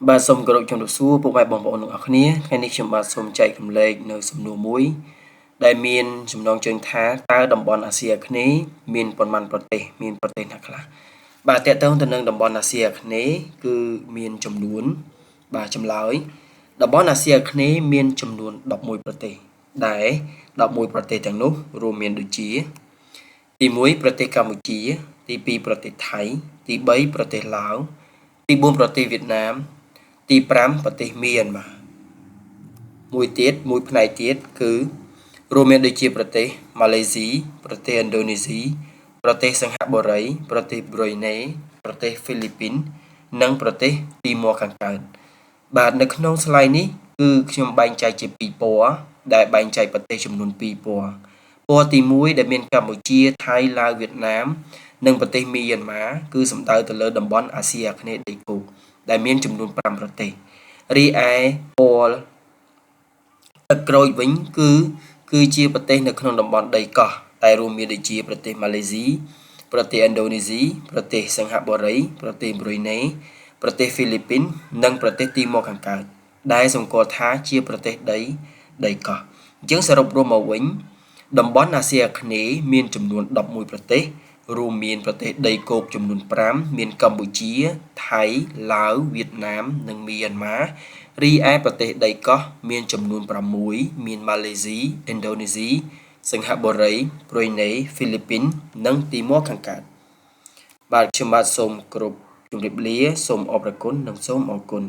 បាទសូមគោរពជំរាបសួរពុកម៉ែបងប្អូនទាំងអស់គ្នាថ្ងៃនេះខ្ញុំបាទសូមចែករំលែកនៅសំណួរមួយដែលមានចំណងជើងថាតើតំបន់អាស៊ីអាគ្នេយ៍មានប៉ុន្មានប្រទេសមានប្រទេសណាខ្លះបាទតកតងទៅនឹងតំបន់អាស៊ីអាគ្នេយ៍គឺមានចំនួនបាទចម្លើយតំបន់អាស៊ីអាគ្នេយ៍មានចំនួន11ប្រទេសដែល11ប្រទេសទាំងនោះរួមមានដូចជាទី1ប្រទេសកម្ពុជាទី2ប្រទេសថៃទី3ប្រទេសឡាវទី4ប្រទេសវៀតណាមទី5ប្រទេសមីយ៉ាន់ម៉ាមួយផ្នែកទៀតគឺរួមមានដូចជាប្រទេសម៉ាឡេស៊ីប្រទេសឥណ្ឌូនេស៊ីប្រទេសសិង្ហបុរីប្រទេសប្រ៊ុយណេប្រទេសហ្វីលីពីននិងប្រទេសទីម៉ូខាងកើតបាទនៅក្នុងស្លាយនេះគឺខ្ញុំបែងចែកជា2ពណ៌ដែលបែងចែកប្រទេសចំនួន2ពណ៌ពណ៌ទី1ដែលមានកម្ពុជាថៃឡាវវៀតណាមនិងប្រទេសមីយ៉ាន់ម៉ាគឺសំដៅទៅលើតំបន់អាស៊ីអាគ្នេយ៍ដីគោកដែលមានចំនួន5ប្រទេសរីឯពណ៌ទឹកក្រូចវិញគឺជាប្រទេសនៅក្នុងតំបន់ដីកោះដែលរួមមានដូចជាប្រទេសម៉ាឡេស៊ីប្រទេសឥណ្ឌូនេស៊ីប្រទេសសិង្ហបុរីប្រទេសប្រ៊ុយណេប្រទេសហ្វីលីពីននិងប្រទេសទីម៉ូខាងកើតដែលសម្គាល់ថាជាប្រទេសដីកោះអញ្ចឹងសរុបរួមមកវិញតំបន់អាស៊ីអាគ្នេយ៍មានចំនួន11ប្រទេសរួមមានប្រទេសដីគោកចំនួន5មានកម្ពុជាថៃឡាវវៀតណាមនិងមីយ៉ាន់ម៉ារីឯប្រទេសដីកោះមានចំនួន6មានម៉ាឡេស៊ីឥណ្ឌូនេស៊ីសិង្ហបុរីប្រ៊ុយណេហ្វីលីពីននិងទីម៉ូខាងកើតបាទខ្ញុំបាទសូមគោរពជម្រាបលាសូមអរគុណនិងសូមអរគុណ